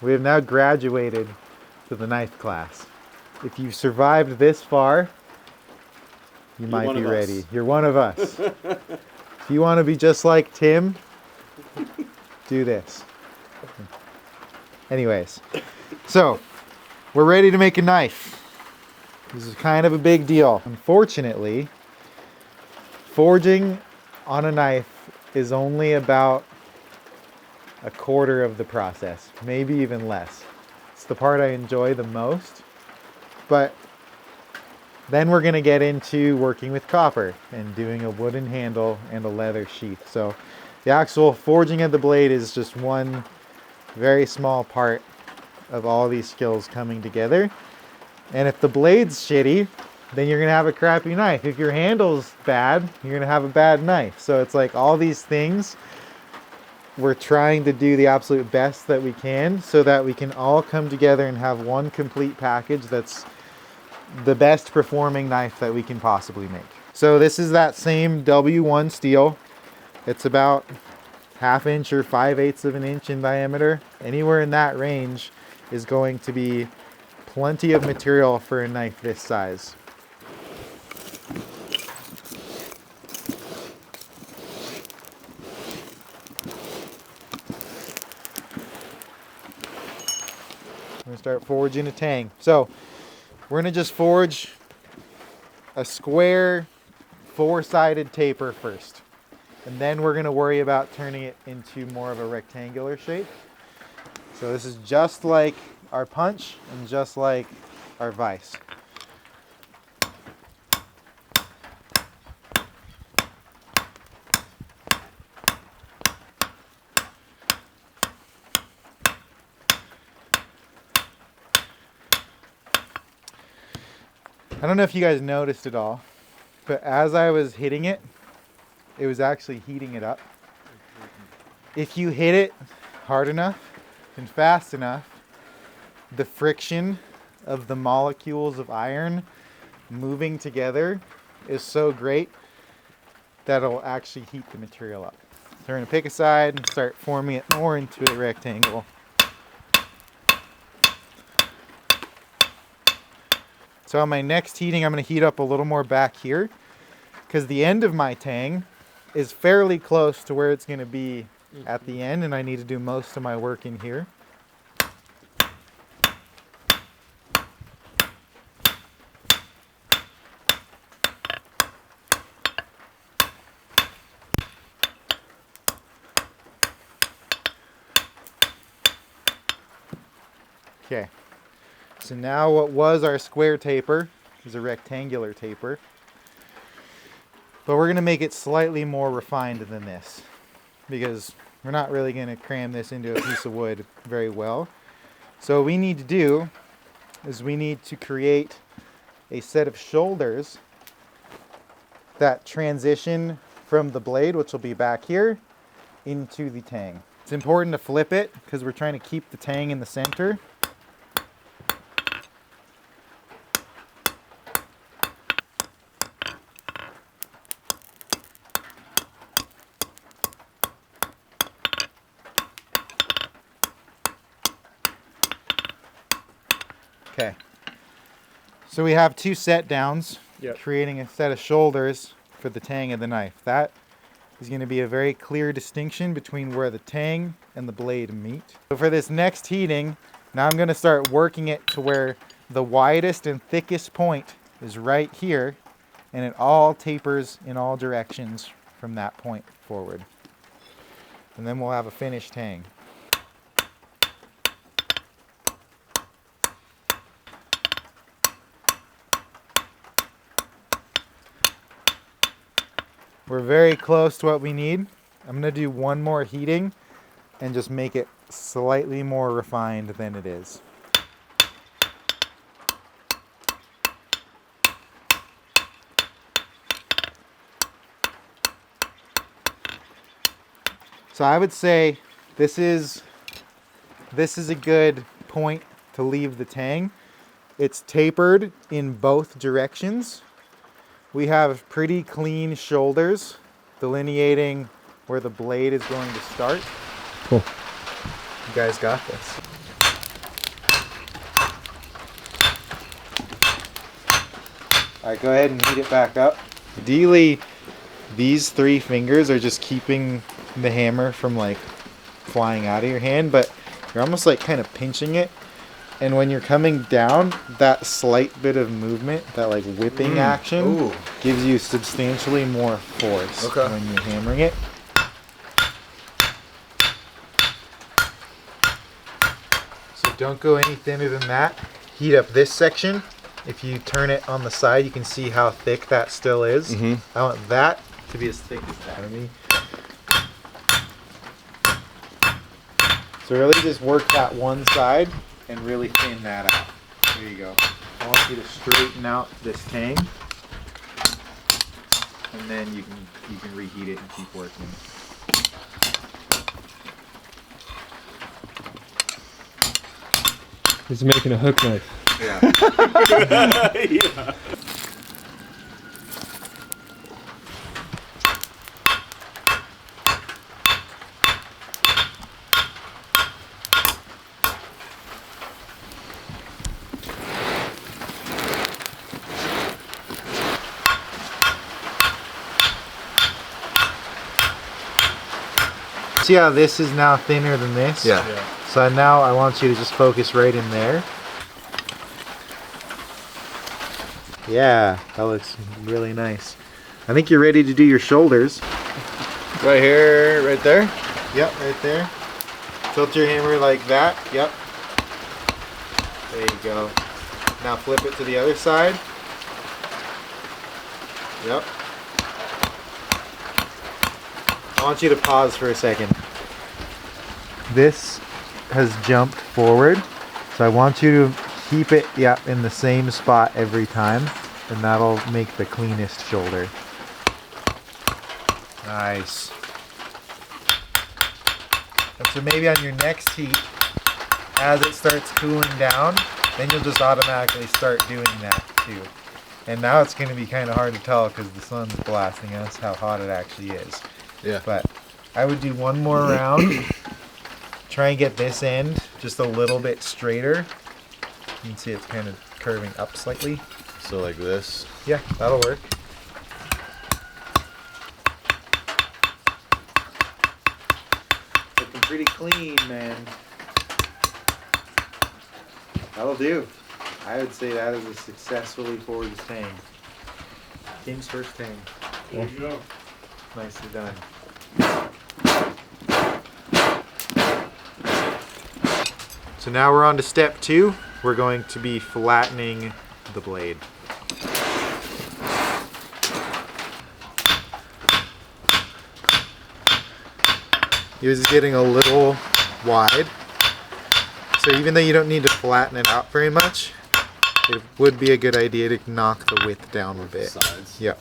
We have now graduated to the knife class. If you've survived this far, you might be ready. You're one of us. If you want to be just like Tim, do this. Anyways, so we're ready to make a knife. This is kind of a big deal. Unfortunately, forging on a knife is only about a quarter of the process, maybe even less. It's the part I enjoy the most, but then we're gonna get into working with copper and doing a wooden handle and a leather sheath. So the actual forging of the blade is just one very small part of all these skills coming together. And if the blade's shitty, then you're gonna have a crappy knife. If your handle's bad, you're gonna have a bad knife. So it's like all these things, we're trying to do the absolute best that we can so that we can all come together and have one complete package that's the best performing knife that we can possibly make. So this is that same W1 steel. It's about 1/2 inch or 5/8 of an inch in diameter. Anywhere in that range is going to be plenty of material for a knife this size. I'm gonna start forging a tang. So we're gonna just forge a square 4-sided taper first. And then we're gonna worry about turning it into more of a rectangular shape. So this is just like our punch and just like our vise. I don't know if you guys noticed it all, but as I was hitting it, it was actually heating it up. If you hit it hard enough and fast enough, the friction of the molecules of iron moving together is so great that it'll actually heat the material up. So we're gonna pick a side and start forming it more into a rectangle. So on my next heating, I'm gonna heat up a little more back here because the end of my tang is fairly close to where it's gonna be at the end, and I need to do most of my work in here. Okay, so now what was our square taper is a rectangular taper, but we're gonna make it slightly more refined than this because we're not really gonna cram this into a piece of wood very well. So what we need to do is we need to create a set of shoulders that transition from the blade, which will be back here, into the tang. It's important to flip it because we're trying to keep the tang in the center. Okay, so we have 2 set downs, creating a set of shoulders for the tang of the knife. That is going to be a very clear distinction between where the tang and the blade meet. So for this next heating, now I'm going to start working it to where the widest and thickest point is right here, and it all tapers in all directions from that point forward. And then we'll have a finished tang. We're very close to what we need. I'm gonna do one more heating and just make it slightly more refined than it is. So I would say this is a good point to leave the tang. It's tapered in both directions. We have pretty clean shoulders delineating where the blade is going to start. Cool. You guys got this. Alright, go ahead and heat it back up. Ideally, these 3 fingers are just keeping the hammer from like flying out of your hand, but you're almost like kind of pinching it. And when you're coming down, that slight bit of movement, that like whipping action, gives you substantially more force when you're hammering it. So don't go any thinner than that. Heat up this section. If you turn it on the side, you can see how thick that still is. I want that to be as thick as that. I mean, so really just work that one side and really thin that out. There you go. I want you to straighten out this tang, and then you can reheat it and keep working. He's making a hook knife. Yeah. Yeah. See how this is now thinner than this? Yeah. So now I want you to just focus right in there. Yeah, that looks really nice. I think you're ready to do your shoulders. Right here, right there? Yep, right there. Tilt your hammer like that. Yep. There you go. Now flip it to the other side. Yep. I want you to pause for a second. This has jumped forward, so I want you to keep it in the same spot every time, and that'll make the cleanest shoulder. Nice. And so maybe on your next heat, as it starts cooling down, then you'll just automatically start doing that too. And now it's going to be kind of hard to tell because the sun's blasting us how hot it actually is. Yeah. But I would do one more round. Try and get this end just a little bit straighter. You can see it's kind of curving up slightly. So like this. Yeah, that'll work. Looking pretty clean, man. That'll do. I would say that is a successfully forged tang. Tim's first tang. There you go. Nicely done. So now we're on to step 2. We're going to be flattening the blade. It was getting a little wide. So even though you don't need to flatten it out very much, it would be a good idea to knock the width down a bit. Sides. Yep.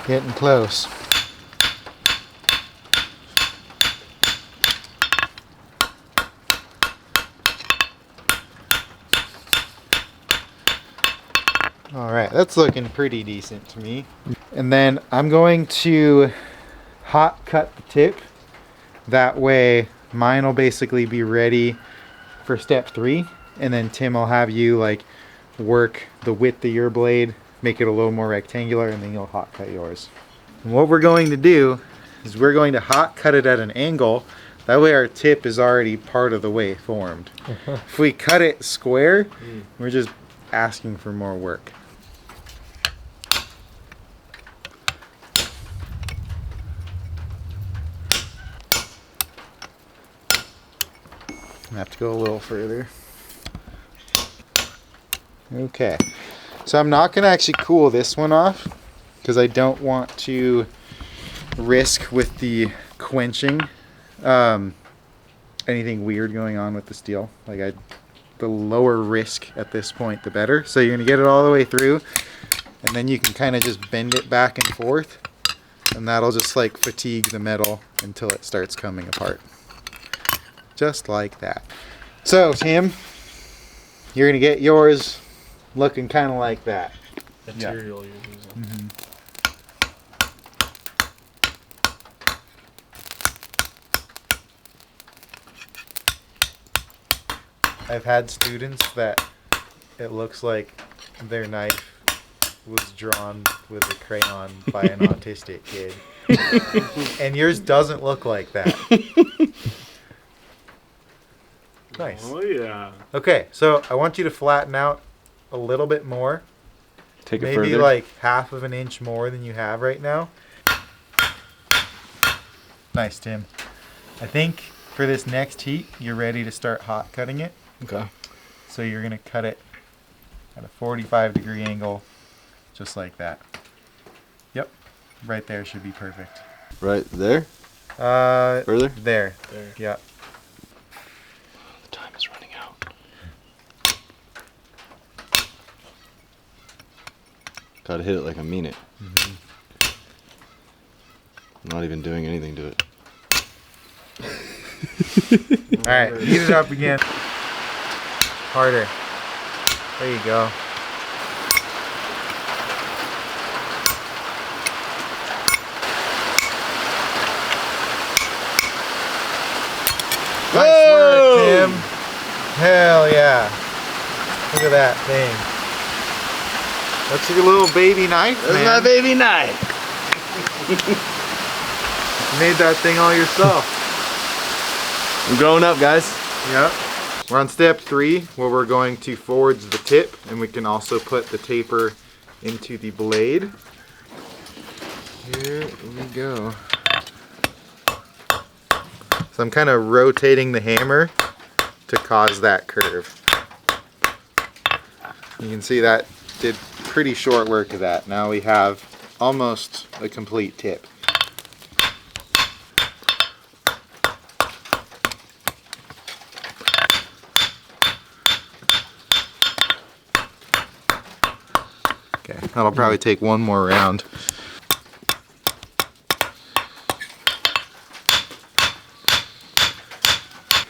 Getting close. All right, that's looking pretty decent to me. And then I'm going to hot cut the tip. That way mine will basically be ready for step 3. And then Tim will have you like work the width of your blade, make it a little more rectangular, and then you'll hot cut yours. And what we're going to do is we're going to hot cut it at an angle. That way our tip is already part of the way formed. If we cut it square, we're just asking for more work. I have to go a little further. Okay, so I'm not going to actually cool this one off because I don't want to risk with the quenching anything weird going on with the steel. Like the lower risk at this point, the better. So you're going to get it all the way through, and then you can kind of just bend it back and forth, and that'll just like fatigue the metal until it starts coming apart. Just like that. So Tim, you're going to get yours looking kind of like that. material you're using. I've had students that it looks like their knife was drawn with a crayon by an autistic kid. And yours doesn't look like that. Nice. Oh yeah. Okay, so I want you to flatten out a little bit more. Take it Maybe further. like half of an inch more than you have right now. Nice, Tim. I think for this next heat, you're ready to start hot cutting it. Okay. So you're gonna cut it at a 45-degree angle, just like that. Yep, right there should be perfect. Right there? Further? There. There. Yeah. The time is running out. Gotta hit it like I mean it. I'm not even doing anything to it. All right, heat it up again. Harder. There you go. Nice work, Tim. Hell yeah. Look at that thing. That's your little baby knife, That's man. my baby knife. You made that thing all yourself. I'm growing up, guys. Yep. We're on step 3, where we're going to forge the tip, and we can also put the taper into the blade. Here we go. So I'm kind of rotating the hammer to cause that curve. You can see that did pretty short work of that. Now we have almost a complete tip. Okay, that'll probably take one more round.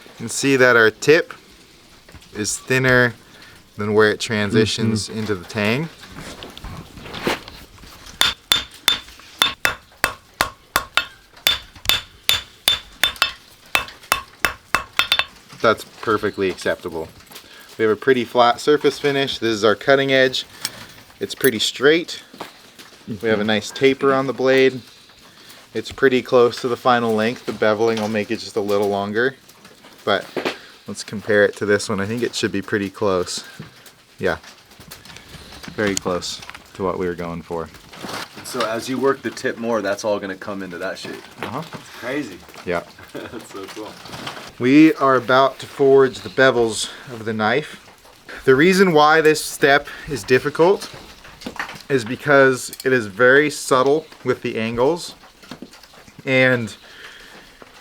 You can see that our tip is thinner than where it transitions into the tang. That's perfectly acceptable. We have a pretty flat surface finish. This is our cutting edge. It's pretty straight. We have a nice taper on the blade. It's pretty close to the final length. The beveling will make it just a little longer. But let's compare it to this one. I think it should be pretty close. Yeah, very close to what we were going for. So as you work the tip more, that's all gonna come into that shape. Uh-huh. Crazy. Yeah. That's so cool. We are about to forge the bevels of the knife. The reason why this step is difficult is because it is very subtle with the angles, and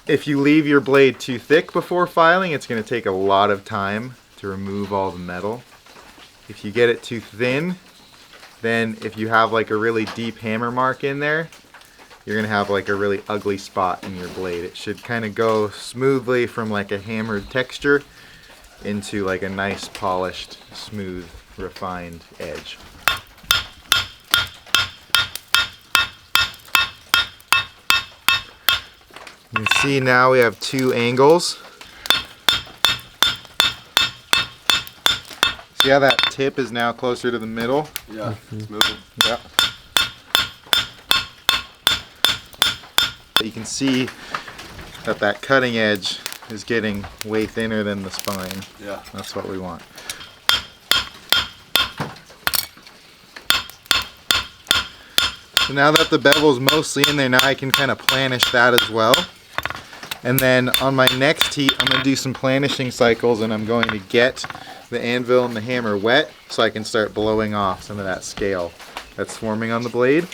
if you leave your blade too thick before filing, it's going to take a lot of time to remove all the metal. If you get it too thin, then if you have like a really deep hammer mark in there, you're going to have like a really ugly spot in your blade. It should kind of go smoothly from like a hammered texture into like a nice polished, smooth, refined edge. You can see now we have two angles. See how that tip is now closer to the middle? Yeah, it's moving. Yeah. You can see that that cutting edge is getting way thinner than the spine. Yeah. That's what we want. So now that the bevel's mostly in there, now I can kind of planish that as well. And then on my next heat, I'm going to do some planishing cycles, and I'm going to get the anvil and the hammer wet so I can start blowing off some of that scale that's forming on the blade.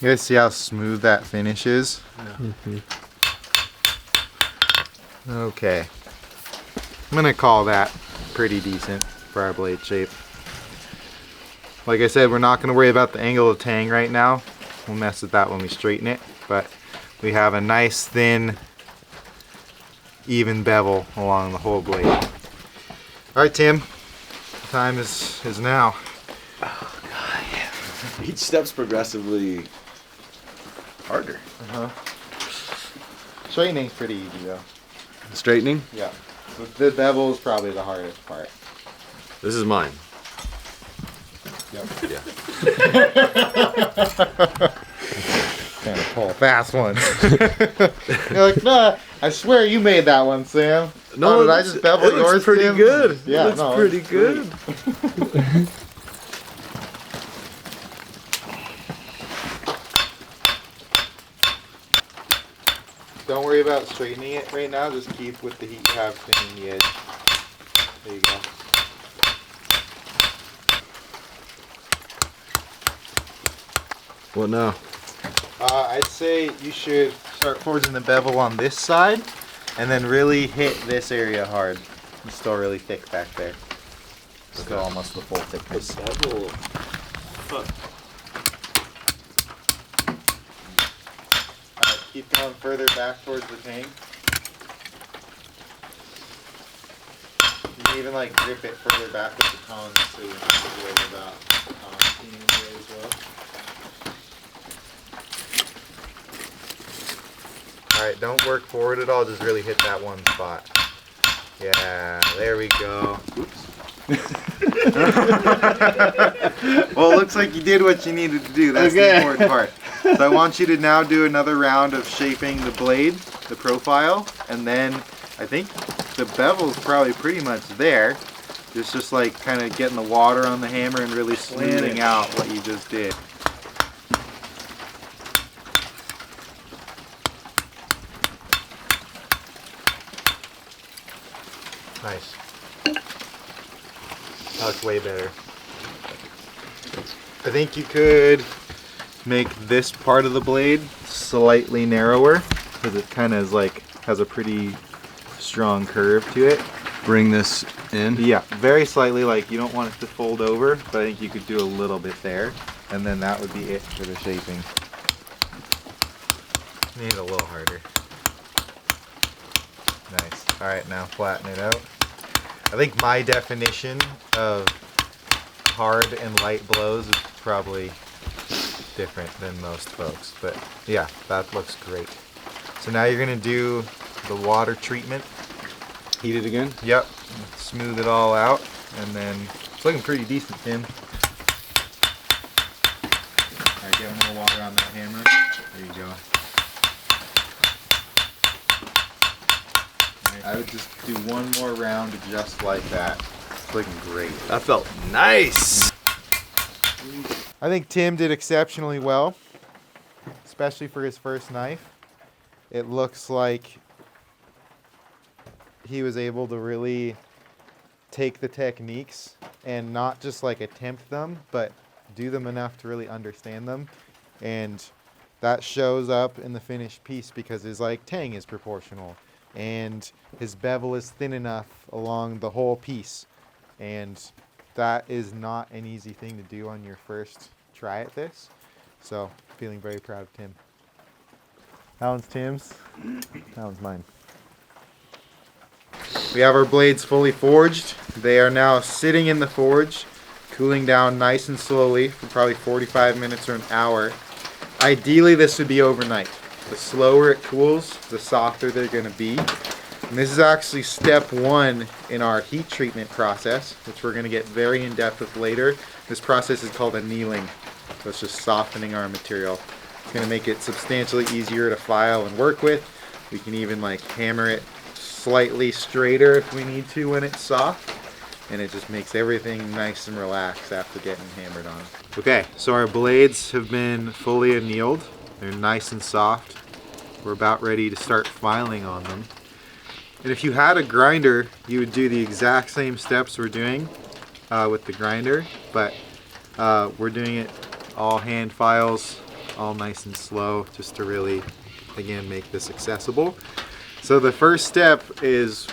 You guys see how smooth that finish is? Yeah. Okay. I'm gonna call that pretty decent. for our blade shape. Like I said, we're not going to worry about the angle of tang right now. We'll mess with that when we straighten it, but we have a nice thin even bevel along the whole blade. All right, Tim, the time is now. Oh God, yeah. Each step's progressively harder. Straightening's pretty easy though. Straightening? Yeah. The bevel is probably the hardest part. This is mine. Yep. Yeah. Kind of pull a fast one. You're like, nah, I swear you made that one, Sam. No, did I just bevel it yours, looks pretty Tim? good. Yeah, it looks pretty good. Don't worry about straightening it right now. Just keep with the heat you have thinning the edge. There you go. What now? I'd say you should start forging the bevel on this side and then really hit this area hard. It's still really thick back there. Still almost the full thickness. Bevel. Alright, keep going further back towards the tank. You can even like grip it further back with the tongs so you don't have to worry about the tongs being in the way as well. Alright, don't work forward at all, just really hit that one spot. Yeah, there we go. Oops. Well, it looks like you did what you needed to do. That's the important part. So I want you to now do another round of shaping the blade, the profile, and then I think the bevel's probably pretty much there. It's just like kind of getting the water on the hammer and really smoothing out what you just did. Nice. That looks way better. I think you could make this part of the blade slightly narrower because it kind of is like has a pretty strong curve to it. Bring this in? Yeah, very slightly, like you don't want it to fold over, but I think you could do a little bit there, and then that would be it for the shaping. Need it a little harder. Nice. Alright, now flatten it out. I think my definition of hard and light blows is probably different than most folks, but yeah, that looks great. So now you're going to do the water treatment. Heat it again? Yep. Smooth it all out, and then it's looking pretty decent, Tim. Alright, get more water on that hammer. There you go. I would just do one more round just like that. It's looking great. That felt nice. I think Tim did exceptionally well, especially for his first knife. It looks like he was able to really take the techniques and not just like attempt them, but do them enough to really understand them. And that shows up in the finished piece because his like tang is proportional and his bevel is thin enough along the whole piece. And that is not an easy thing to do on your first try at this. So, feeling very proud of Tim. That one's Tim's. That one's mine. We have our blades fully forged. They are now sitting in the forge, cooling down nice and slowly for probably 45 minutes or an hour. Ideally, this would be overnight. The slower it cools, the softer they're going to be. And this is actually step one in our heat treatment process, which we're going to get very in-depth with later. This process is called annealing. So it's just softening our material. It's going to make it substantially easier to file and work with. We can even like hammer it slightly straighter if we need to when it's soft. And it just makes everything nice and relaxed after getting hammered on. Okay, so our blades have been fully annealed. They're nice and soft. We're about ready to start filing on them. And if you had a grinder, you would do the exact same steps we're doing with the grinder, but we're doing it all hand files, all nice and slow, just to really, again, make this accessible. So the first step is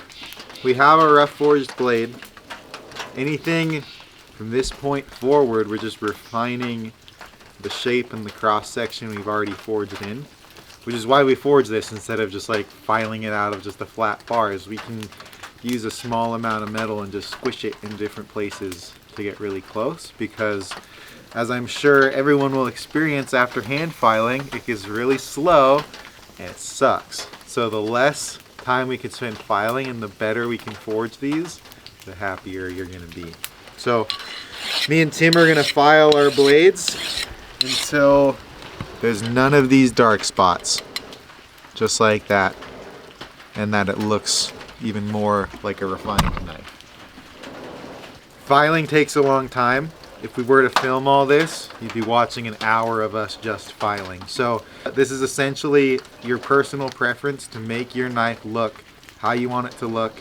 we have our rough forged blade. anything from this point forward, we're just refining the shape and the cross section we've already forged in, which is why we forge this instead of just like filing it out of just the flat bars. We can use a small amount of metal and just squish it in different places to get really close, because as I'm sure everyone will experience after hand filing, it gets really slow and it sucks. So the less time we can spend filing and the better we can forge these, the happier you're gonna be. So me and Tim are gonna file our blades until there's none of these dark spots, just like that, and that it looks even more like a refined knife. Filing takes a long time. If we were to film all this, you'd be watching an hour of us just filing. So this is essentially your personal preference to make your knife look how you want it to look,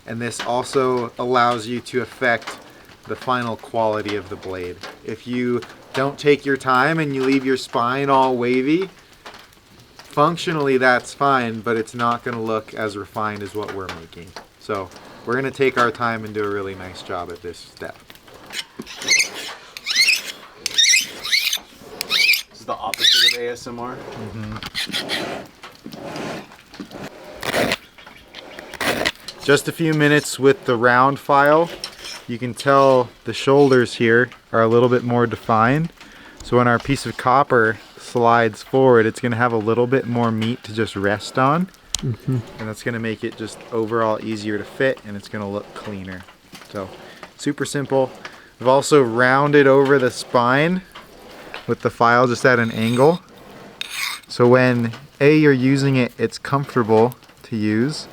and this also allows you to affect the final quality of the blade. If you don't take your time and you leave your spine all wavy, functionally that's fine, but it's not going to look as refined as what we're making. So we're going to take our time and do a really nice job at this step. This is the opposite of ASMR. Just a few minutes with the round file. You can tell the shoulders here are a little bit more defined. So when our piece of copper slides forward, it's going to have a little bit more meat to just rest on. And that's going to make it just overall easier to fit, and it's going to look cleaner. So super simple. We've also rounded over the spine with the file just at an angle. So when you're using it, it's comfortable to use.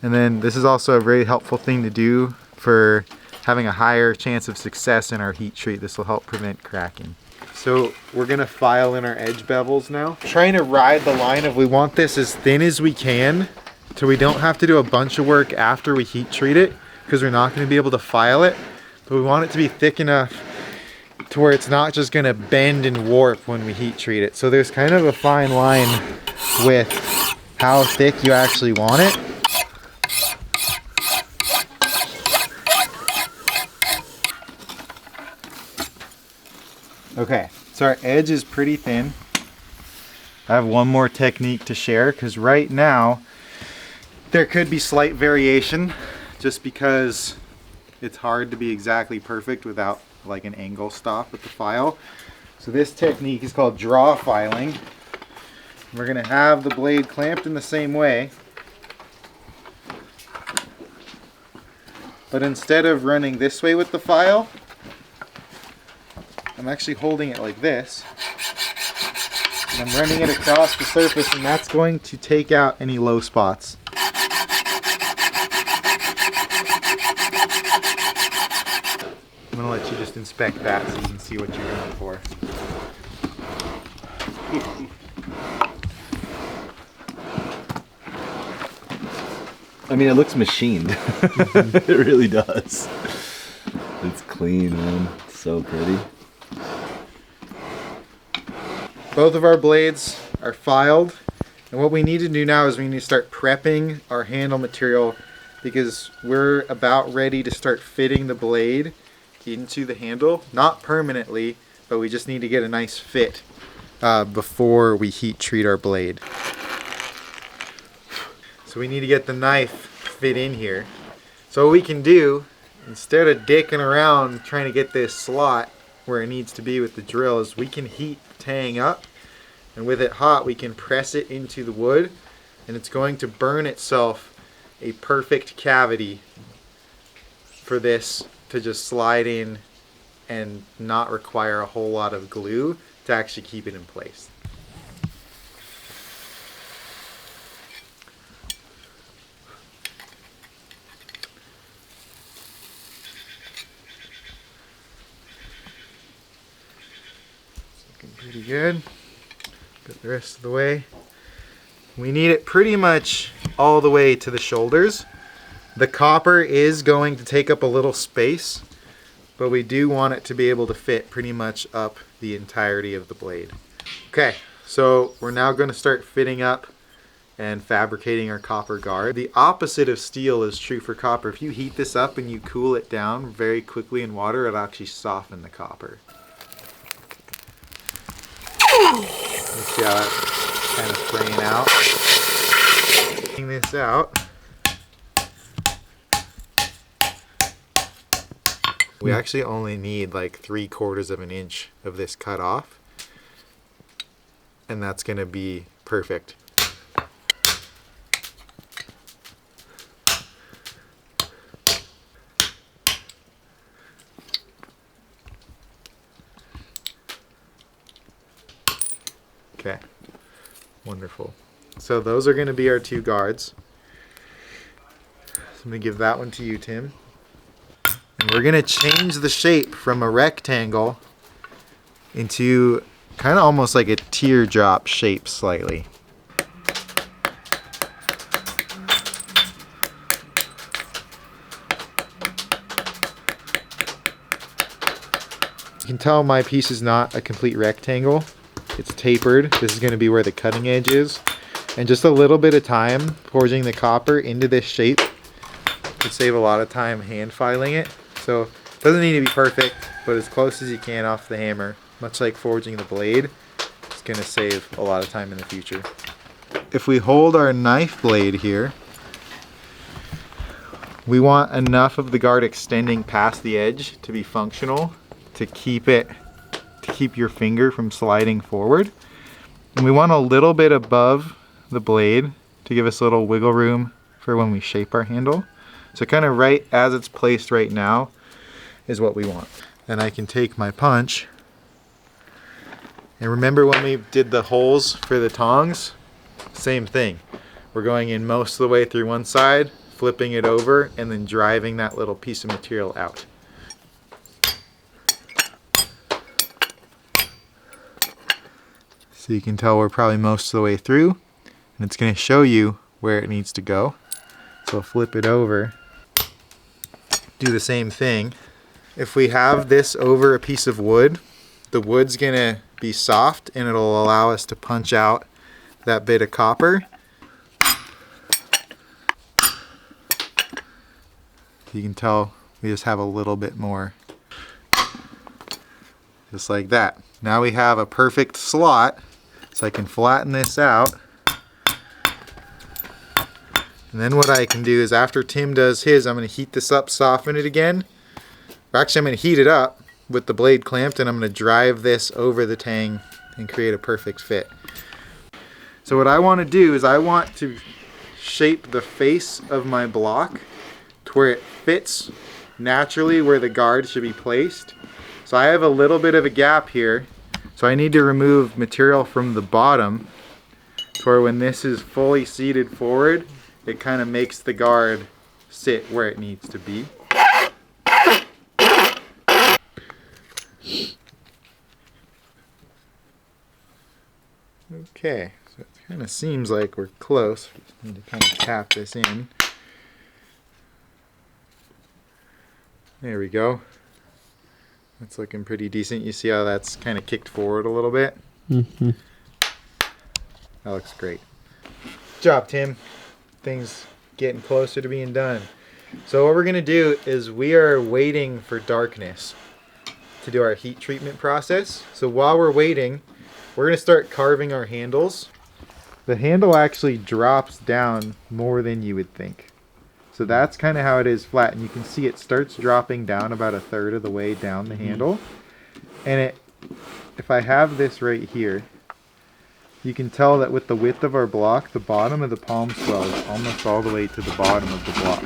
And then this is also a very helpful thing to do for having a higher chance of success in our heat treat. This will help prevent cracking. So we're gonna file in our edge bevels now. Trying to ride the line of we want this as thin as we can so we don't have to do a bunch of work after we heat treat it, because we're not gonna be able to file it. But we want it to be thick enough to where it's not just gonna bend and warp when we heat treat it. So there's kind of a fine line with how thick you actually want it. Okay, so our edge is pretty thin. I have one more technique to share, because right now there could be slight variation just because it's hard to be exactly perfect without like an angle stop with the file. So this technique is called draw filing. We're gonna have the blade clamped in the same way, but instead of running this way with the file, I'm actually holding it like this, and I'm running it across the surface, and that's going to take out any low spots. I'm gonna let you just inspect that so you can see what you're going for. I mean, it looks machined. It really does. It's clean, man. It's so pretty. Both of our blades are filed, and what we need to do now is we need to start prepping our handle material, because we're about ready to start fitting the blade into the handle. Not permanently, but we just need to get a nice fit before we heat treat our blade. So we need to get the knife fit in here. So what we can do, instead of dicking around trying to get this slot where it needs to be with the drill, is we can heat the tang up, and with it hot we can press it into the wood, and it's going to burn itself a perfect cavity for this to just slide in and not require a whole lot of glue to actually keep it in place. Looking pretty good. Got the rest of the way. We need it pretty much all the way to the shoulders. The copper is going to take up a little space, but we do want it to be able to fit pretty much up the entirety of the blade. Okay, so we're now going to start fitting up and fabricating our copper guard. The opposite of steel is true for copper. If you heat this up and you cool it down very quickly in water, it'll actually soften the copper. You see how that's kind of spraying out. Taking this out. We actually only need like 3/4 of an inch of this cut off, and that's gonna be perfect. Okay, wonderful. So those are gonna be our 2 guards. So I'm gonna give that one to you, Tim. And we're gonna change the shape from a rectangle into kind of almost like a teardrop shape slightly. You can tell my piece is not a complete rectangle. It's tapered. This is gonna be where the cutting edge is. And just a little bit of time forging the copper into this shape could save a lot of time hand filing it. So it doesn't need to be perfect, but as close as you can off the hammer. Much like forging the blade, it's gonna save a lot of time in the future. If we hold our knife blade here, we want enough of the guard extending past the edge to be functional, to keep your finger from sliding forward. And we want a little bit above the blade to give us a little wiggle room for when we shape our handle. So kind of right as it's placed right now is what we want. Then I can take my punch. And remember when we did the holes for the tongs? Same thing. We're going in most of the way through one side, flipping it over, and then driving that little piece of material out. So you can tell we're probably most of the way through, and it's going to show you where it needs to go. So I'll flip it over. Do the same thing. If we have this over a piece of wood, the wood's gonna be soft and it'll allow us to punch out that bit of copper. You can tell we just have a little bit more. Just like that. Now we have a perfect slot, so I can flatten this out. And then what I can do is after Tim does his, I'm going to heat this up, soften it again. Actually, I'm going to heat it up with the blade clamped, and I'm going to drive this over the tang and create a perfect fit. So what I want to do is I want to shape the face of my block to where it fits naturally where the guard should be placed. So I have a little bit of a gap here, so I need to remove material from the bottom to where when this is fully seated forward, it kind of makes the guard sit where it needs to be. Okay, so it kind of seems like we're close. Just need to kind of tap this in. There we go. That's looking pretty decent. You see how that's kind of kicked forward a little bit? Mm-hmm. That looks great. Good job, Tim. Things getting closer to being done. So what we're going to do is we are waiting for darkness to do our heat treatment process. So while we're waiting, we're going to start carving our handles. The handle actually drops down more than you would think. So that's kind of how it is flat, and you can see it starts dropping down about 1/3 of the way down the handle. And if I have this right here, you can tell that with the width of our block, the bottom of the palm swell is almost all the way to the bottom of the block.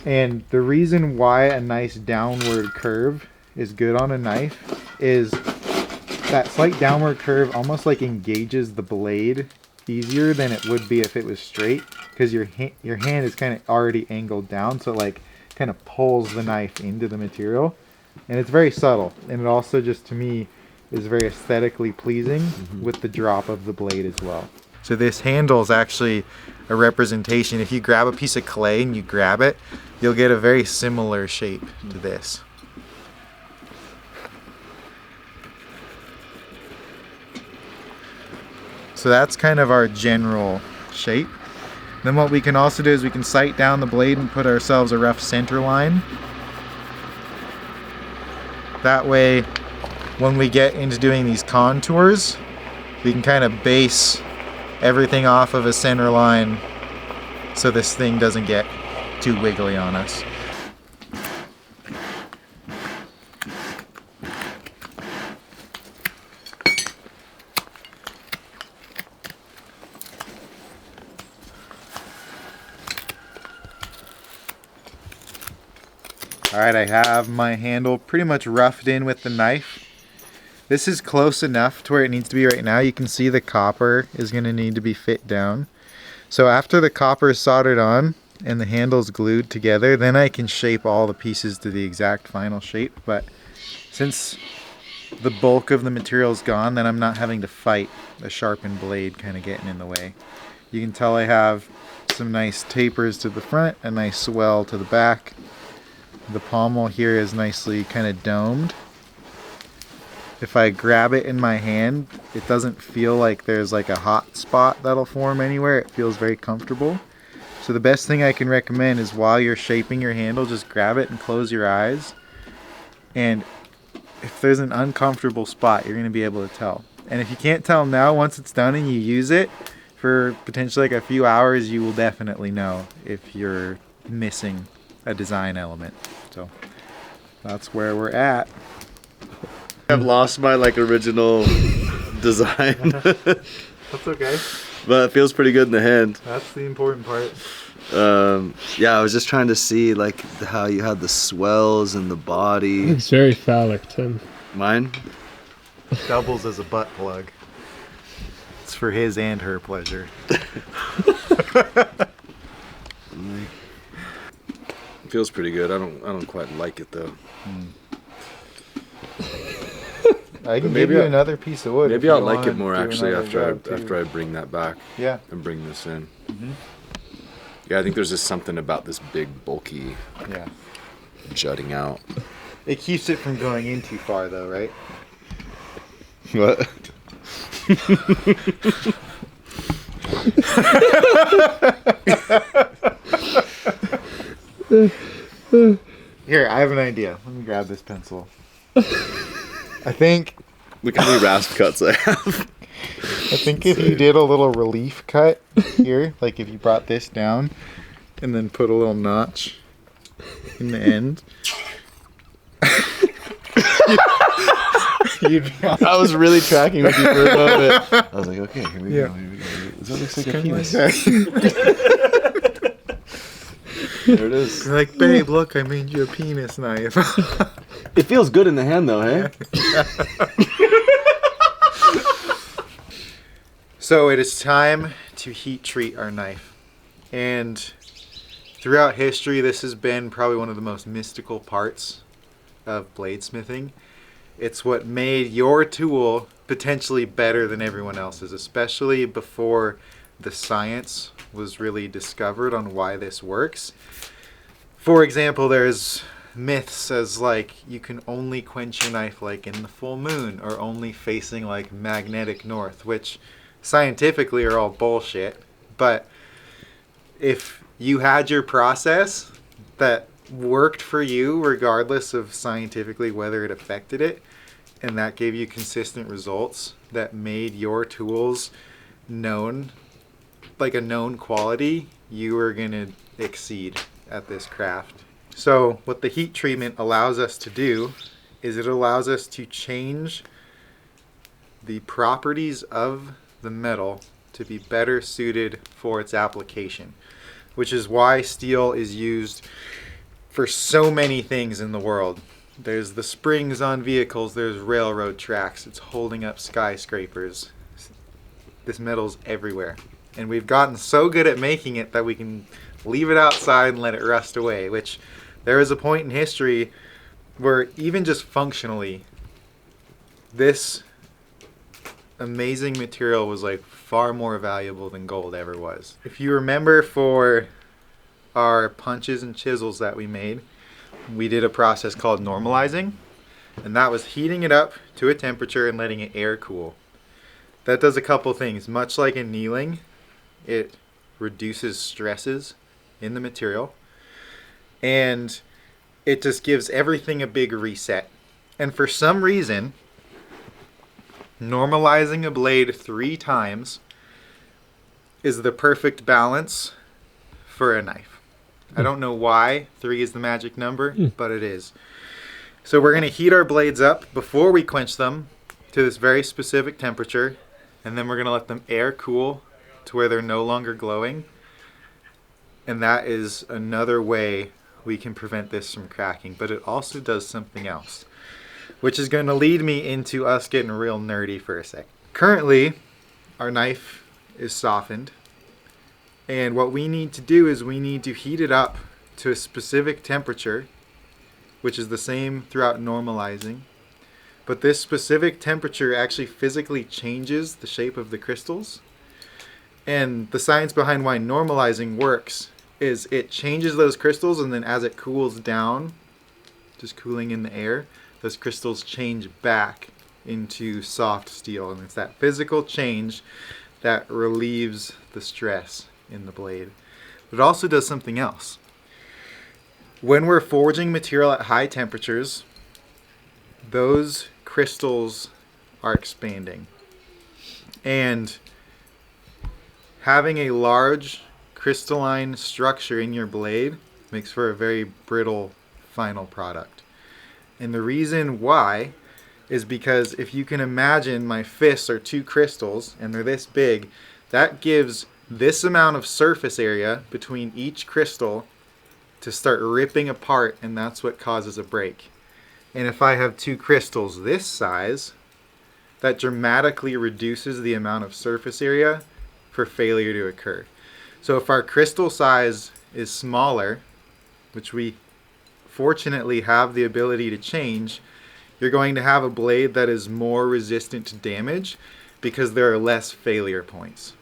And the reason why a nice downward curve is good on a knife is that slight downward curve almost like engages the blade easier than it would be if it was straight, because your hand is kind of already angled down, so it like kind of pulls the knife into the material. And it's very subtle, and it also just to me is very aesthetically pleasing with the drop of the blade as well. So this handle is actually a representation. If you grab a piece of clay and you grab it, you'll get a very similar shape to this. So that's kind of our general shape. Then what we can also do is we can sight down the blade and put ourselves a rough center line. That way, when we get into doing these contours, we can kind of base everything off of a center line so this thing doesn't get too wiggly on us. Alright, I have my handle pretty much roughed in with the knife. This is close enough to where it needs to be right now. You can see the copper is going to need to be fit down. So after the copper is soldered on and the handle's glued together, then I can shape all the pieces to the exact final shape. But since the bulk of the material is gone, then I'm not having to fight a sharpened blade kind of getting in the way. You can tell I have some nice tapers to the front, a nice swell to the back. The pommel here is nicely kind of domed. If I grab it in my hand, it doesn't feel like there's like a hot spot that'll form anywhere. It feels very comfortable. So the best thing I can recommend is while you're shaping your handle, just grab it and close your eyes. And if there's an uncomfortable spot, you're going to be able to tell. And if you can't tell now, once it's done and you use it for potentially like a few hours, you will definitely know if you're missing a design element. So that's where we're at. I've lost my like original design. That's okay. But it feels pretty good in the hand. That's the important part. Yeah, I was just trying to see like how you had the swells and the body. It's very phallic, Tim. Mine? Doubles as a butt plug. It's for his and her pleasure. Feels pretty good. I don't quite like it though. I can give you another piece of wood. Maybe I'll like it more actually after I bring that back. Yeah. And bring this in. Yeah, I think there's just something about this big bulky jutting out. It keeps it from going in too far though, right? What? Here, I have an idea. Let me grab this pencil. I think Look how many rasp cuts I have. I think if you did a little relief cut here, like if you brought this down and then put a little notch in the end. I was really tracking with you for a moment. I was like, okay, here we go. Here we go. That looks like a penis. There it is. You're like, babe, look, I made you a penis knife. It feels good in the hand though, hey? So it is time to heat treat our knife. And throughout history, this has been probably one of the most mystical parts of bladesmithing. It's what made your tool potentially better than everyone else's, especially before the science was really discovered on why this works. For example, there's myths as like you can only quench your knife like in the full moon or only facing like magnetic north, which scientifically are all bullshit. But if you had your process that worked for you regardless of scientifically whether it affected it, and that gave you consistent results that made your tools known, like a known quality, you are going to exceed at this craft. So what the heat treatment allows us to do is it allows us to change the properties of the metal to be better suited for its application, which is why steel is used for so many things in the world. There's the springs on vehicles, there's railroad tracks, it's holding up skyscrapers. This metal's everywhere. And we've gotten so good at making it that we can leave it outside and let it rust away, which there was a point in history where even just functionally, this amazing material was like far more valuable than gold ever was. If you remember, for our punches and chisels that we made, we did a process called normalizing, and that was heating it up to a temperature and letting it air cool. that does a couple things. Much like annealing, it reduces stresses in the material, and it just gives everything a big reset. And for some reason, normalizing a blade 3 times is the perfect balance for a knife. I don't know why 3 is the magic number, but it is. So we're going to heat our blades up before we quench them to this very specific temperature, and then we're going to let them air cool to where they're no longer glowing. And that is another way we can prevent this from cracking. But it also does something else, which is going to lead me into us getting real nerdy for a sec. Currently, our knife is softened, and what we need to do is we need to heat it up to a specific temperature, which is the same throughout normalizing. But this specific temperature actually physically changes the shape of the crystals. And the science behind why normalizing works is it changes those crystals, and then as it cools down, just cooling in the air, those crystals change back into soft steel. And it's that physical change that relieves the stress in the blade. But it also does something else. When we're forging material at high temperatures, those crystals are expanding. And having a large crystalline structure in your blade makes for a very brittle final product. And the reason why is because if you can imagine my fists are 2 crystals and they're this big, that gives this amount of surface area between each crystal to start ripping apart, and that's what causes a break. And if I have 2 crystals this size, that dramatically reduces the amount of surface area for failure to occur. So if our crystal size is smaller, which we fortunately have the ability to change, you're going to have a blade that is more resistant to damage because there are less failure points.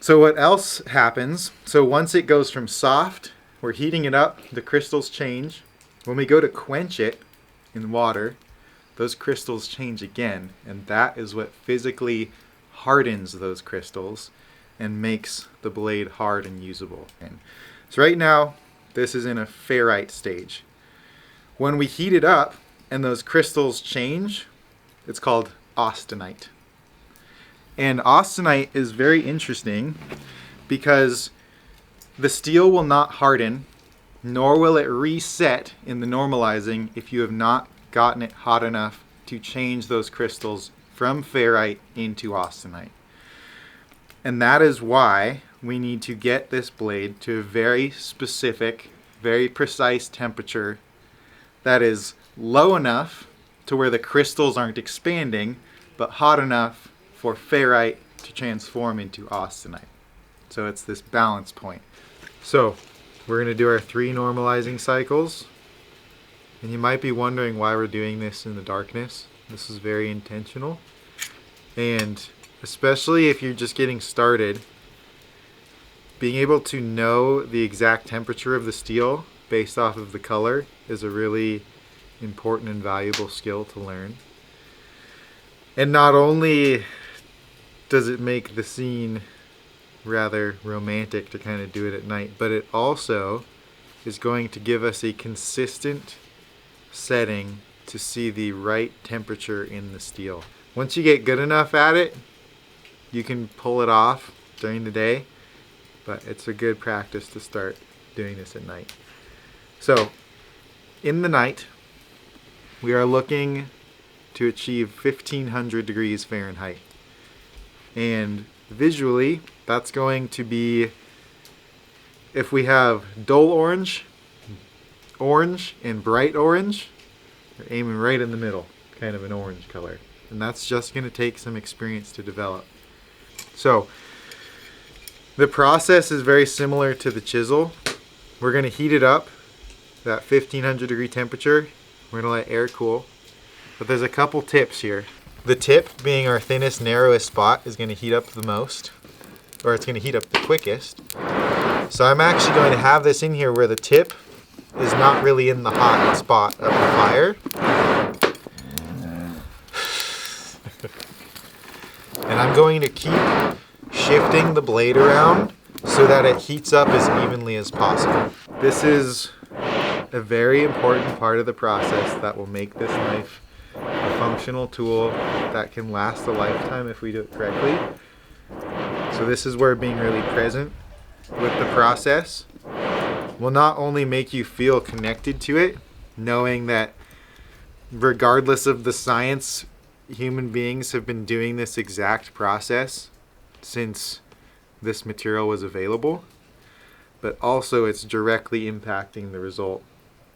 So what else happens? So once it goes from soft, we're heating it up, the crystals change. When we go to quench it in water, those crystals change again, and that is what physically hardens those crystals and makes the blade hard and usable. So right now, this is in a ferrite stage. When we heat it up and those crystals change, it's called austenite. And austenite is very interesting because the steel will not harden, nor will it reset in the normalizing if you have not gotten it hot enough to change those crystals from ferrite into austenite. And that is why we need to get this blade to a very specific, very precise temperature that is low enough to where the crystals aren't expanding, but hot enough for ferrite to transform into austenite. So it's this balance point. So we're going to do our 3 normalizing cycles. And you might be wondering why we're doing this in the darkness. This is very intentional. And especially if you're just getting started, being able to know the exact temperature of the steel based off of the color is a really important and valuable skill to learn. And not only does it make the scene rather romantic to kind of do it at night, but it also is going to give us a consistent setting to see the right temperature in the steel. Once you get good enough at it, you can pull it off during the day, but it's a good practice to start doing this at night. So in the night, we are looking to achieve 1500 degrees Fahrenheit. And visually, that's going to be, if we have dull orange, orange, and bright orange, we're aiming right in the middle, kind of an orange color. And that's just going to take some experience to develop. So the process is very similar to the chisel. We're going to heat it up, that 1500 degree temperature. We're going to let air cool. But there's a couple tips here. The tip being our thinnest, narrowest spot is going to heat up the most, or it's going to heat up the quickest. So I'm actually going to have this in here where the tip is not really in the hot spot of the fire. And I'm going to keep shifting the blade around so that it heats up as evenly as possible. This is a very important part of the process that will make this knife a functional tool that can last a lifetime if we do it correctly. So this is where being really present with the process will not only make you feel connected to it, knowing that regardless of the science, human beings have been doing this exact process since this material was available, but also it's directly impacting the result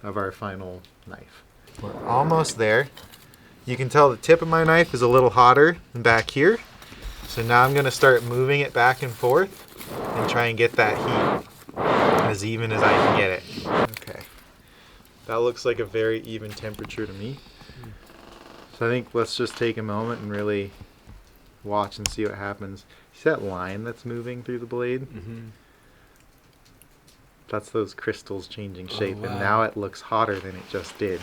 of our final knife. We're almost there. You can tell the tip of my knife is a little hotter than back here. So now I'm going to start moving it back and forth and try and get that heat as even as I can get it. Okay. That looks like a very even temperature to me. So I think let's just take a moment and really watch and see what happens. See that line that's moving through the blade? Mm-hmm. That's those crystals changing shape, wow. and now it looks hotter than it just did.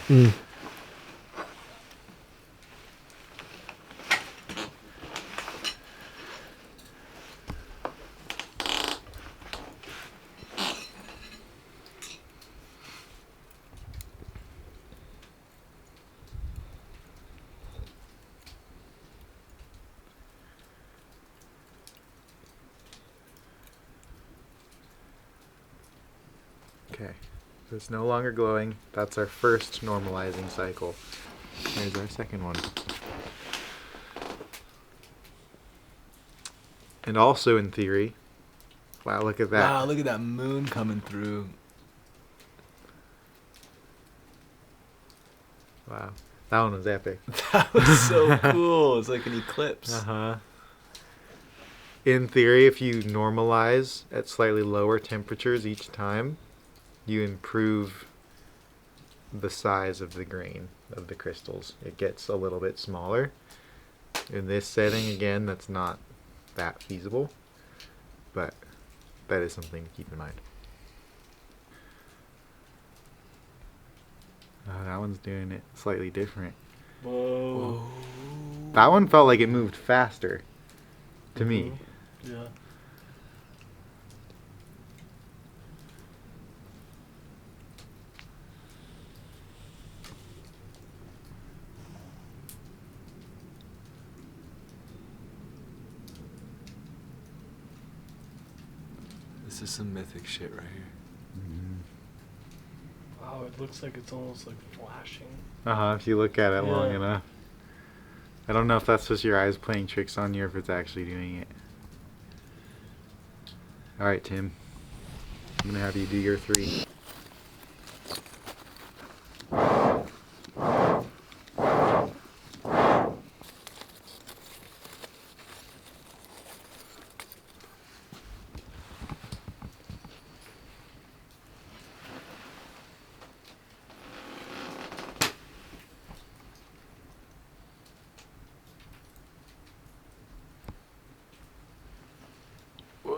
Okay, so it's no longer glowing. That's our first normalizing cycle. There's our second one. And also in theory, wow, look at that. Wow, look at that moon coming through. Wow, that one was epic. That was so cool. It's like an eclipse. Uh-huh. In theory, if you normalize at slightly lower temperatures each time, you improve the size of the grain of the crystals. It gets a little bit smaller. In this setting, again, that's not that feasible, but that is something to keep in mind. Oh, that one's doing it slightly different. Whoa. That one felt like it moved faster to me. Yeah. This is some mythic shit right here. Wow, it looks like it's almost like flashing. If you look at it long Yeah. enough. I don't know if that's just your eyes playing tricks on you or if it's actually doing it. Alright, Tim. I'm going to have you do your 3. Whoa.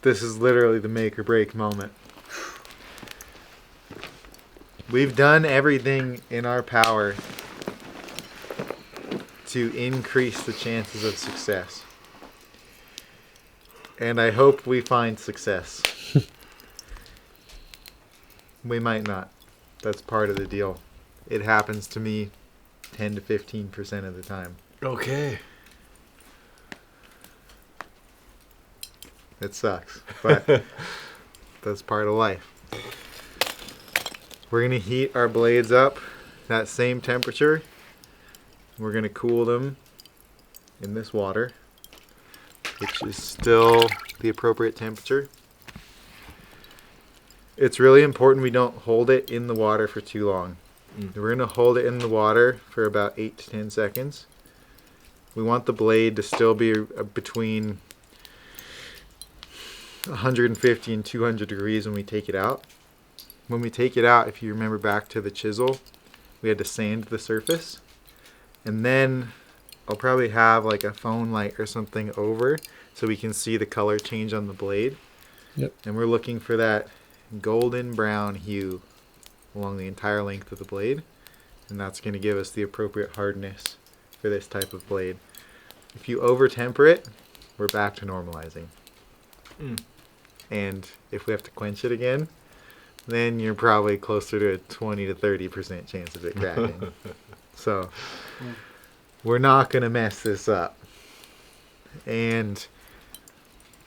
This is literally the make or break moment. We've done everything in our power to increase the chances of success. And I hope we find success. We might not. That's part of the deal. It happens to me 10 to 15% of the time. Okay. It sucks, but that's part of life. We're going to heat our blades up that same temperature, we're going to cool them in this water, which is still the appropriate temperature. It's really important we don't hold it in the water for too long. We're going to hold it in the water for about 8 to 10 seconds. We want the blade to still be between 150 and 200 degrees when we take it out. When we take it out, if you remember back to the chisel, we had to sand the surface. And then I'll probably have like a phone light or something over so we can see the color change on the blade. Yep. And we're looking for that golden brown hue along the entire length of the blade. And that's going to give us the appropriate hardness for this type of blade. If you over temper it, we're back to normalizing. And if we have to quench it again, then you're probably closer to a 20 to 30% chance of it cracking. So we're not going to mess this up. And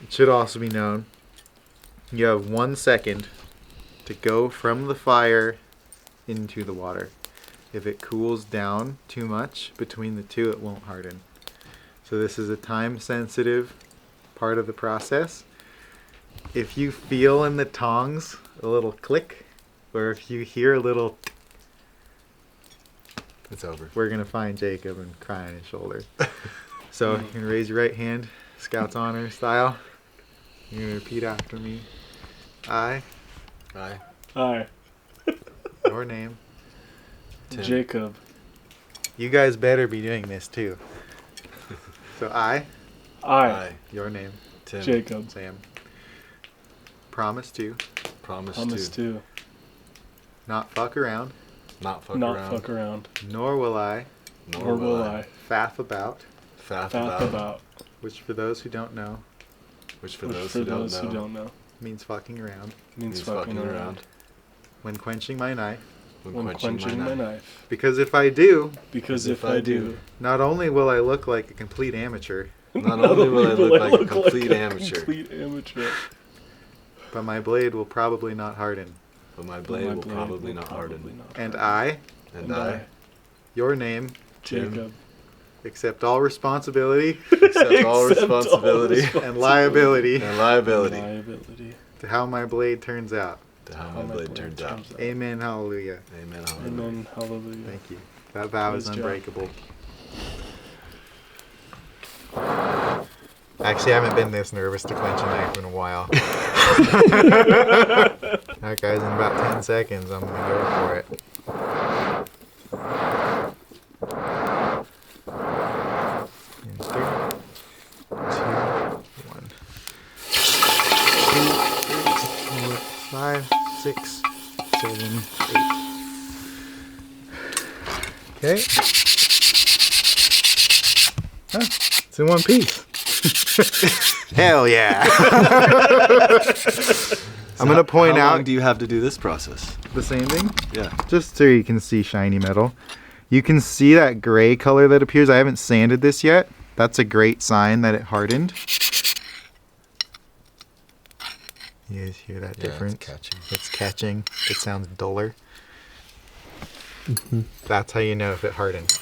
it should also be known, you have 1 second to go from the fire into the water. If it cools down too much between the two, it won't harden. So this is a time-sensitive part of the process. If you feel in the tongs a little click, or if you hear a little, It's over. we're going to find Jacob and cry on his shoulder. So you can raise your right hand, Scout's honor style. You're going to repeat after me. I, Aye. your name. Tim. Jacob. You guys better be doing this too. So I, Aye. your name, Tim. Jacob. Sam, promise to Promise to not fuck around, not fuck not around. fuck around. nor will I Nor will I faff about, faff Faff about. which for those who don't know Which for Which those for who those don't who know don't know means fucking around. means fucking around. When quenching my knife, When Quenching my knife. because if I do, Because if I do, not only will I look like a complete amateur, Not only will I look like a complete amateur, Complete amateur. but my blade will probably not harden. but my blade will probably not harden. And I, And I, your name, Tim, Jacob. accept all responsibility accept all Accept all responsibility and liability and liability Liability. to how my blade turns out. to how my blade turns out. Amen. Hallelujah. Amen. Hallelujah. Amen. Hallelujah. Thank you. That vow is Praise God. unbreakable. Actually, I haven't been this nervous to quench a knife in a while. Alright guys, in about 10 seconds I'm going to go for it. In 3, 2, 1. 2, 3, 4, 5, 6, 7, 8. Okay. Huh, it's in one piece. Hell yeah. I'm going to point How out long do you have to do this process? the sanding, Yeah. just so you can see shiny metal. You can see that gray color that appears. I haven't sanded this yet. That's a great sign that it hardened. You guys hear that difference? It's catching. It's catching. It sounds duller. That's how you know if it hardened.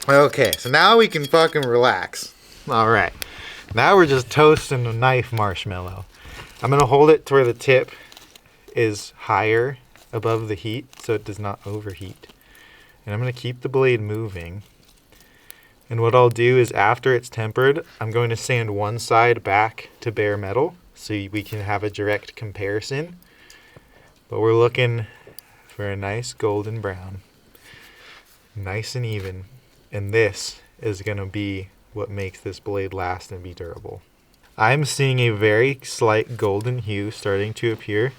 Okay, so now we can fucking relax. All right. Now we're just toasting a knife marshmallow. I'm going to hold it to where the tip is higher above the heat so it does not overheat. And I'm going to keep the blade moving. And what I'll do is after it's tempered, I'm going to sand one side back to bare metal so we can have a direct comparison. But we're looking for a nice golden brown. Nice and even. And this is going to be what makes this blade last and be durable. I'm seeing a very slight golden hue starting to appear.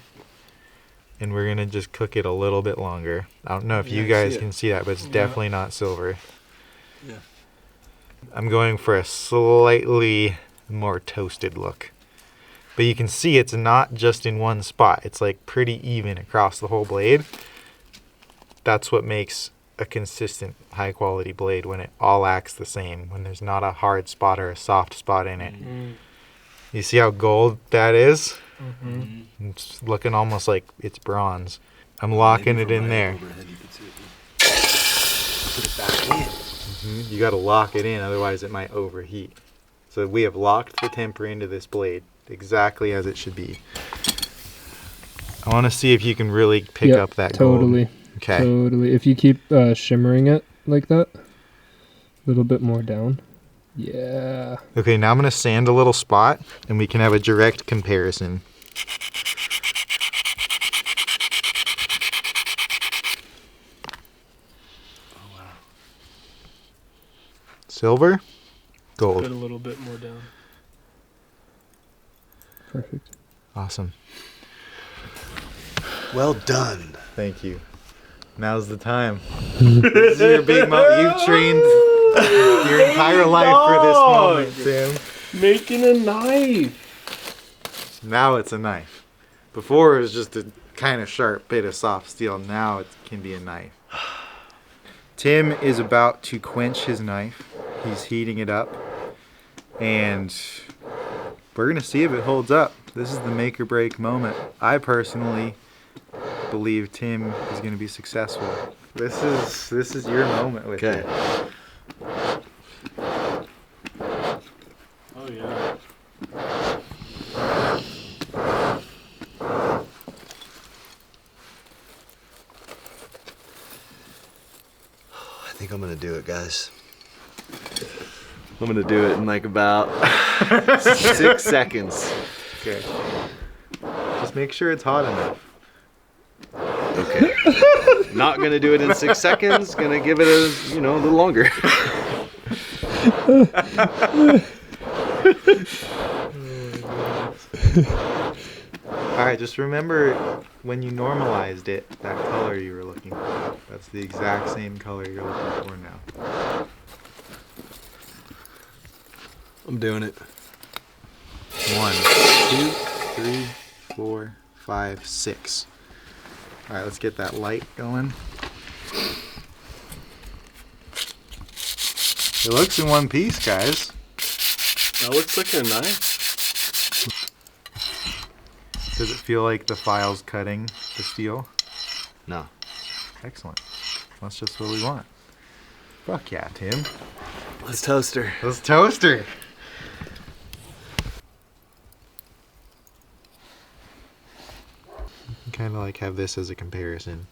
And we're going to just cook it a little bit longer. I don't know if you guys can see that, but it's definitely not silver. Yeah. I'm going for a slightly more toasted look. But you can see it's not just in one spot. It's like pretty even across the whole blade. That's what makes a consistent high quality blade, when it all acts the same, when there's not a hard spot or a soft spot in it. You see how gold that is? It's looking almost like it's bronze. I'm locking it in there. Overhead, you can see it. put it back in. You got to lock it in, otherwise it might overheat. So we have locked the temper into this blade exactly as it should be. I want to see if you can really pick up that totally. gold. Okay. Totally. If you keep shimmering it like that, a little bit more down. Yeah. Okay, now I'm going to sand a little spot, and we can have a direct comparison. Oh, wow. Silver, Put a gold. little bit more down. Perfect. Awesome. Well done. Thank you. Now's the time. This is your big moment. You've trained your entire life for this moment, Tim. Making a knife. Now it's a knife. Before it was just a kind of sharp bit of soft steel. Now it can be a knife. Tim is about to quench his knife. He's heating it up. And we're going to see if it holds up. This is the make or break moment. I personally believe Tim is going to be successful. This is your moment with Okay. it. Oh yeah. I think I'm gonna do it, guys. I'm gonna do it in like about 6 seconds. Okay. Just make sure it's hot enough. Okay. Not gonna do it in 6 seconds. Gonna give it a little longer. All right, just remember when you normalized it, that color you were looking for. That's the exact same color you're looking for now. I'm doing it. 1, 2, 3, 4, 5, 6. All right, let's get that light going. It looks in one piece, guys. That looks like a knife. Does it feel like the file's cutting the steel? No. Excellent. That's just what we want. Fuck yeah, Tim. Let's toast her. Let's toast her. Kind of like have this as a comparison.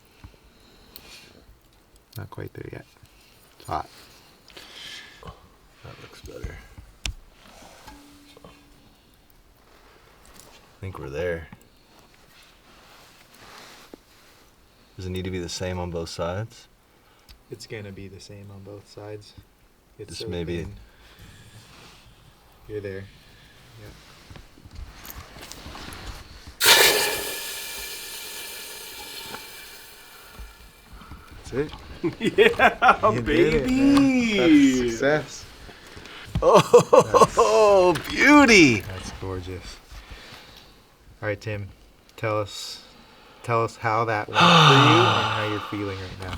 Not quite there yet. It's hot. That looks better. I think we're there. Does it need to be the same on both sides? It's gonna be the same on both sides. It's Just so maybe- thin. You're there. Yep. That's it. Yeah, You did it, man. That's baby. success. Oh, beauty! That's gorgeous. All right, Tim. Tell us how that went for you and how you're feeling right now.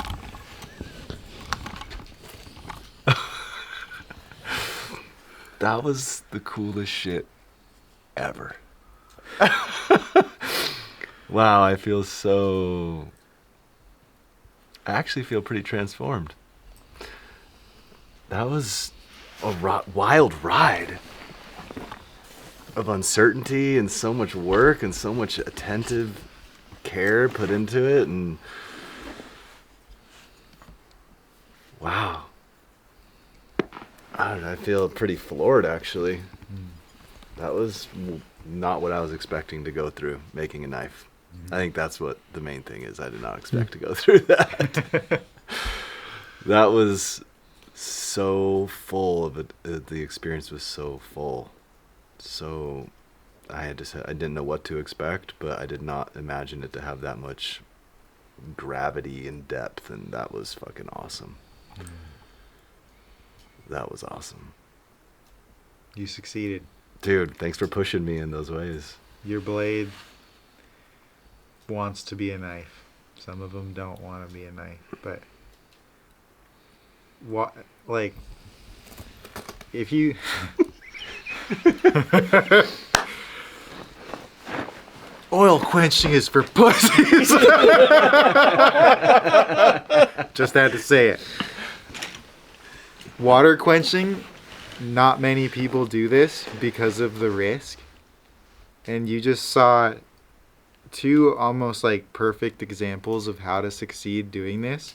That was the coolest shit ever. Wow, I actually feel pretty transformed. That was a wild ride of uncertainty and so much work and so much attentive care put into it, and wow. I don't know, I feel pretty floored actually. That was not what I was expecting to go through making a knife. I think that's what the main thing is. I did not expect to go through that. That was so full of it. The experience was so full. So I didn't know what to expect, but I did not imagine it to have that much gravity and depth, and that was fucking awesome. That was awesome. You succeeded. Dude, thanks for pushing me in those ways. Your blade wants to be a knife. Some of them don't want to be a knife, but what, like, if you oil quenching is for pussies. Just had to say it. Water quenching, not many people do this because of the risk. And you just saw two almost like perfect examples of how to succeed doing this.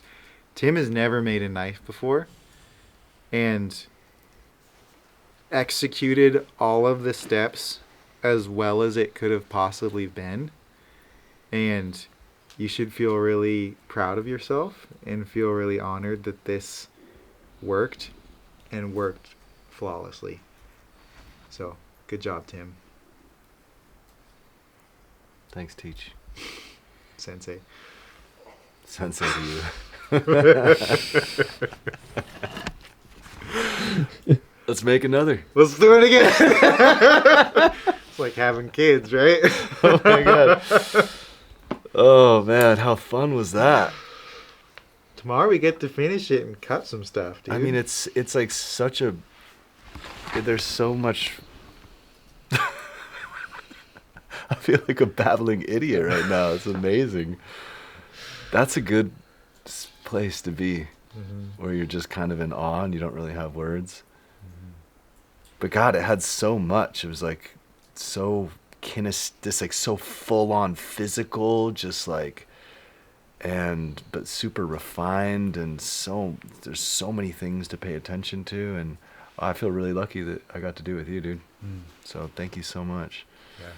Tim has never made a knife before and executed all of the steps as well as it could have possibly been. And you should feel really proud of yourself and feel really honored that this worked and worked flawlessly. So, good job, Tim. Thanks, Teach. Sensei. Sensei to you. Let's make another. Let's do it again. It's like having kids, right? Oh my god. Oh man, how fun was that? Tomorrow we get to finish it and cut some stuff, dude. I mean, it's like such a. There's so much. I feel like a babbling idiot right now. It's amazing. That's a good place to be, where you're just kind of in awe and you don't really have words. But God, it had so much. It was like so kinesthetic, like so full on physical, just like, but super refined, and there's so many things to pay attention to, and I feel really lucky that I got to do it with you, dude. So thank you so much. Yeah.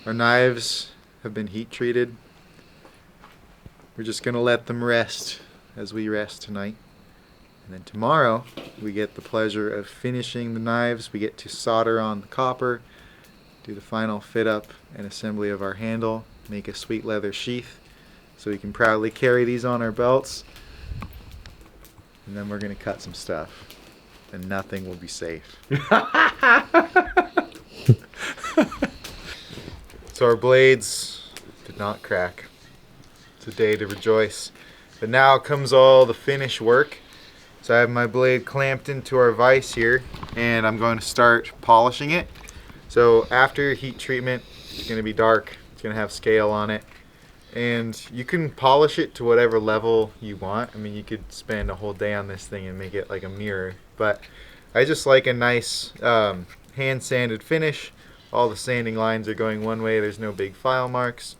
Our knives have been heat treated. We're just gonna let them rest as we rest tonight. And then tomorrow we get the pleasure of finishing the knives. We get to solder on the copper, do the final fit up and assembly of our handle, make a sweet leather sheath so we can proudly carry these on our belts. And then we're gonna cut some stuff and nothing will be safe. So our blades did not crack. It's a day to rejoice. But now comes all the finish work. So I have my blade clamped into our vise here and I'm going to start polishing it. So after heat treatment, it's going to be dark. It's going to have scale on it. And you can polish it to whatever level you want. I mean, you could spend a whole day on this thing and make it like a mirror. But I just like a nice hand sanded finish. All the sanding lines are going one way. There's no big file marks.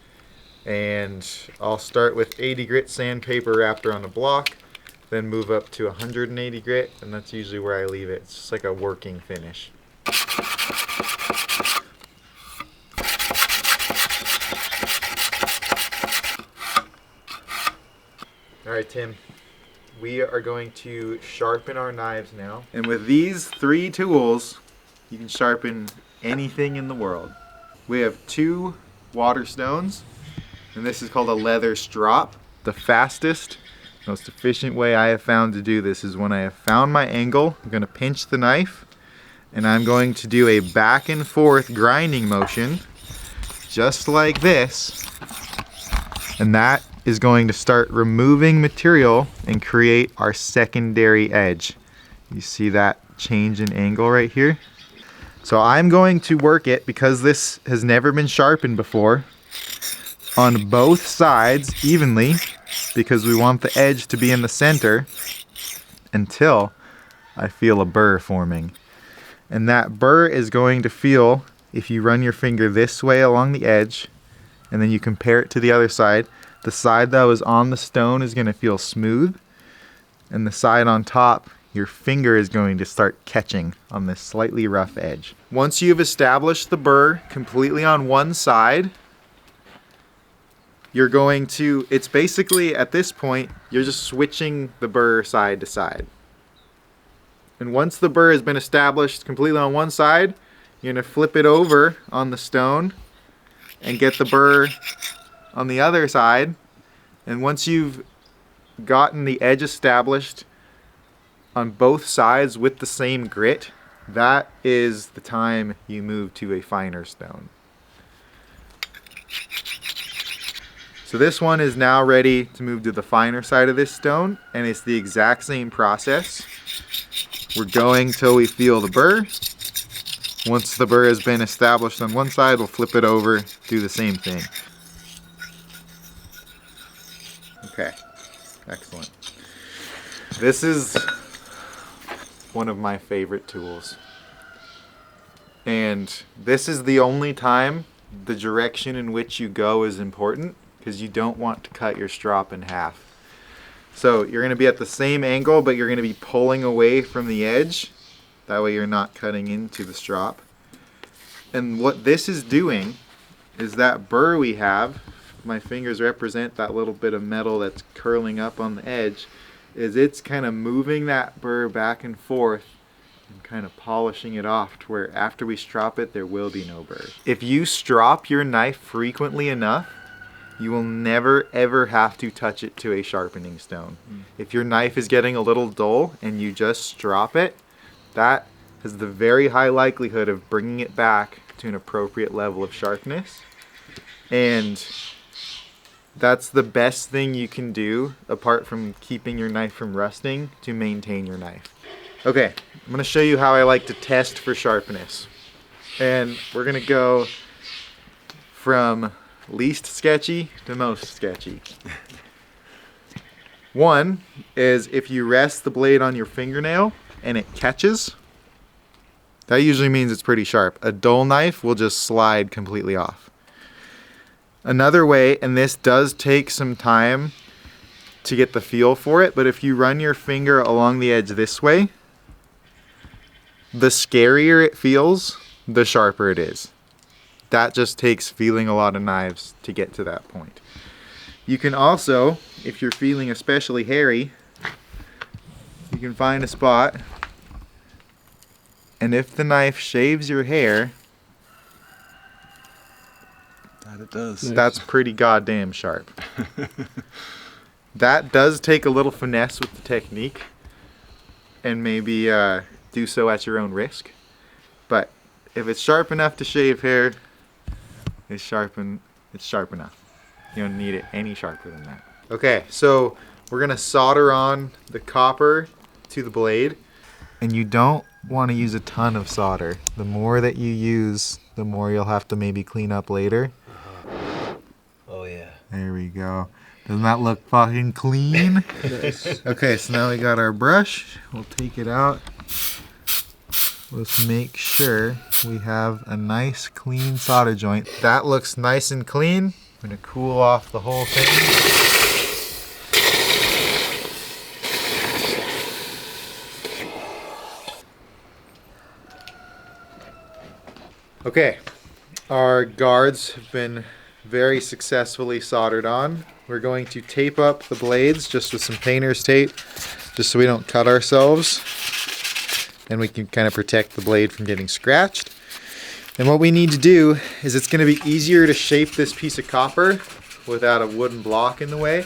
And I'll start with 80 grit sandpaper wrapped around a block, then move up to 180 grit, and that's usually where I leave it. It's just like a working finish. Alright, Tim, we are going to sharpen our knives now. And with these 3 tools, you can sharpen anything in the world. We have 2 water stones, and this is called a leather strop. The fastest, most efficient way I have found to do this is when I have found my angle, I'm going to pinch the knife, and I'm going to do a back and forth grinding motion, just like this, and that is going to start removing material and create our secondary edge. You see that change in angle right here? So I'm going to work it, because this has never been sharpened before, on both sides evenly, because we want the edge to be in the center until I feel a burr forming. And that burr is going to feel, if you run your finger this way along the edge and then you compare it to the other side, the side that was on the stone is going to feel smooth, and the side on top, your finger is going to start catching on this slightly rough edge. Once you've established the burr completely on one side, you're going to, it's basically at this point, you're just switching the burr side to side. And once the burr has been established completely on one side, you're going to flip it over on the stone and get the burr on the other side. And once you've gotten the edge established on both sides with the same grit, that is the time you move to a finer stone. So this one is now ready to move to the finer side of this stone, and it's the exact same process. We're going till we feel the burr. Once the burr has been established on one side, we'll flip it over, do the same thing. Okay, excellent. This is one of my favorite tools. And this is the only time the direction in which you go is important, because you don't want to cut your strop in half. So you're going to be at the same angle, but you're going to be pulling away from the edge. That way you're not cutting into the strop. And what this is doing is that burr we have, my fingers represent that little bit of metal that's curling up on the edge, is it's kind of moving that burr back and forth and kind of polishing it off to where after we strop it, there will be no burr. If you strop your knife frequently enough, you will never ever have to touch it to a sharpening stone. If your knife is getting a little dull and you just strop it, that has the very high likelihood of bringing it back to an appropriate level of sharpness. And that's the best thing you can do, apart from keeping your knife from rusting, to maintain your knife. Okay, I'm going to show you how I like to test for sharpness. And we're going to go from least sketchy to most sketchy. One is if you rest the blade on your fingernail and it catches, that usually means it's pretty sharp. A dull knife will just slide completely off. Another way, and this does take some time to get the feel for it, but if you run your finger along the edge this way, the scarier it feels, the sharper it is. That just takes feeling a lot of knives to get to that point. You can also, if you're feeling especially hairy, you can find a spot, and if the knife shaves your hair, That it does. that's pretty goddamn sharp. That does take a little finesse with the technique, and maybe do so at your own risk. But if it's sharp enough to shave hair, it's sharp enough. You don't need it any sharper than that. Okay, so we're gonna solder on the copper to the blade, and you don't want to use a ton of solder. The more that you use, the more you'll have to maybe clean up later. Oh yeah. There we go. Doesn't that look fucking clean? Okay, so now we got our brush. We'll take it out. Let's make sure we have a nice clean solder joint. That looks nice and clean. I'm gonna cool off the whole thing. Okay, our guards have been very successfully soldered on. We're going to tape up the blades just with some painter's tape, just so we don't cut ourselves, and we can kind of protect the blade from getting scratched. And what we need to do is, it's going to be easier to shape this piece of copper without a wooden block in the way.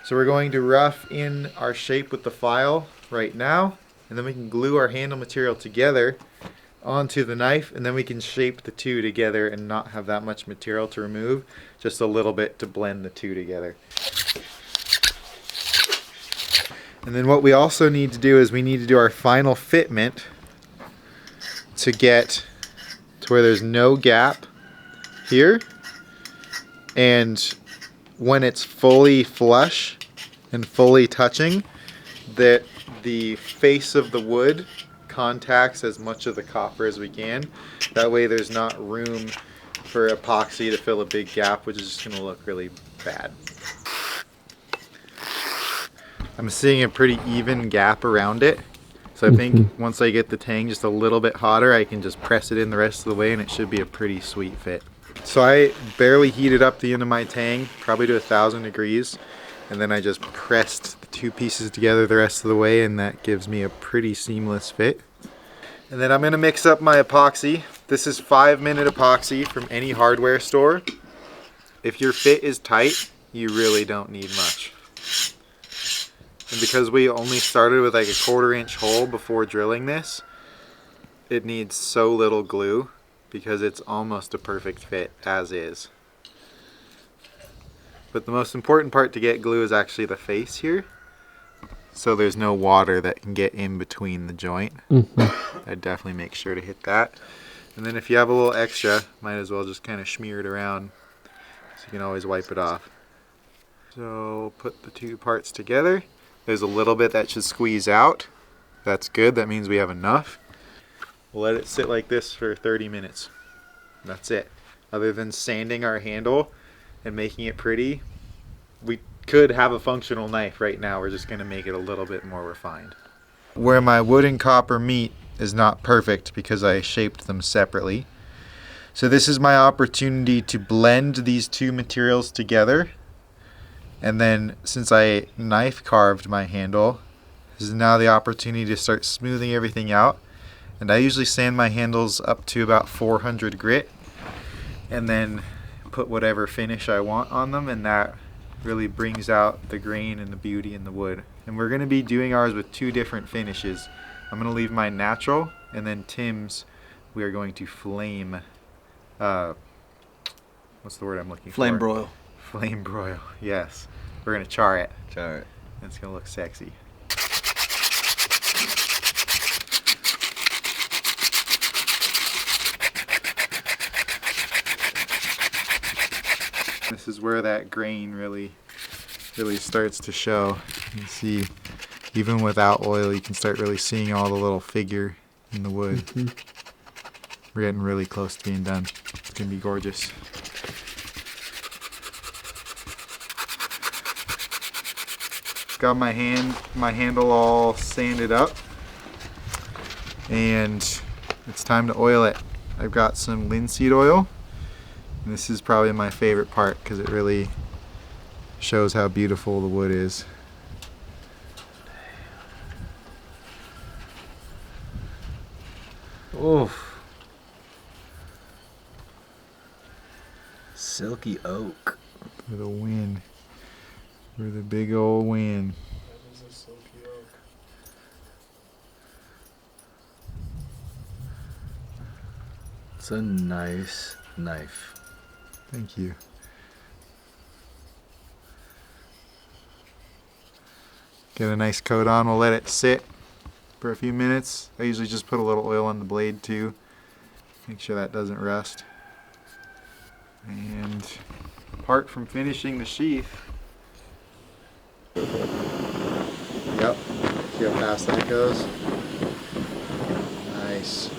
So we're going to rough in our shape with the file right now, and then we can glue our handle material together onto the knife, and then we can shape the two together and not have that much material to remove, just a little bit to blend the two together. And then what we also need to do is we need to do our final fitment to get to where there's no gap here, and when it's fully flush and fully touching, that the face of the wood contacts as much of the copper as we can. That way there's not room for epoxy to fill a big gap, which is just going to look really bad. I'm seeing a pretty even gap around it, so I think once I get the tang just a little bit hotter, I can just press it in the rest of the way and it should be a pretty sweet fit. So I barely heated up the end of my tang, probably to 1,000 degrees, and then I just pressed the two pieces together the rest of the way, and that gives me a pretty seamless fit. And then I'm going to mix up my epoxy. This is 5-minute epoxy from any hardware store. If your fit is tight, you really don't need much. And because we only started with like a 1/4-inch hole before drilling this, it needs so little glue because it's almost a perfect fit as is. But the most important part to get glue is actually the face here, so there's no water that can get in between the joint. I'd definitely make sure to hit that. And then if you have a little extra, might as well just kind of smear it around, so you can always wipe it off. So put the two parts together. There's a little bit that should squeeze out, That's good. That means we have enough. We'll let it sit like this for 30 minutes. That's it. Other than sanding our handle and making it pretty, we could have a functional knife right now. We're just going to make it a little bit more refined. Where my wood and copper meet is not perfect because I shaped them separately. So this is my opportunity to blend these two materials together. And then since I knife carved my handle, this is now the opportunity to start smoothing everything out. And I usually sand my handles up to about 400 grit and then put whatever finish I want on them, and that really brings out the grain and the beauty in the wood. And we're going to be doing ours with two different finishes. I'm going to leave mine natural, and then Tim's we are going to flame, what's the word I'm looking Flame for? broil. Flame broil, yes. We're going to char it. Char it. It's going to look sexy. This is where that grain really starts to show. You can see, even without oil, you can start really seeing all the little figure in the wood. We're getting really close to being done. It's gonna be gorgeous. Got my handle all sanded up, and it's time to oil it. I've got some linseed oil. And this is probably my favorite part because it really shows how beautiful the wood is. Oof. Silky oak. For the win. For the big old win. That is a silky oak. It's a nice knife. Thank you. Get a nice coat on. We'll let it sit for a few minutes. I usually just put a little oil on the blade too. Make sure that doesn't rust. And apart from finishing the sheath. Yep. See how fast that goes? Nice.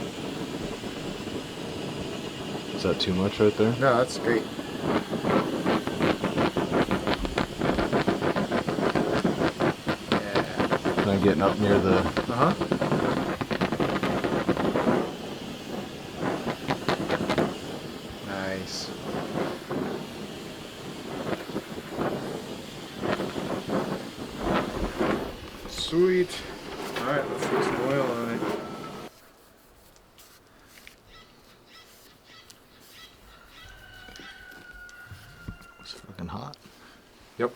Is that too much right there? No, that's great. Yeah. Am I getting up near the... Uh-huh. Nice. Sweet. Alright, let's put some oil on it. It's fucking hot. Yep.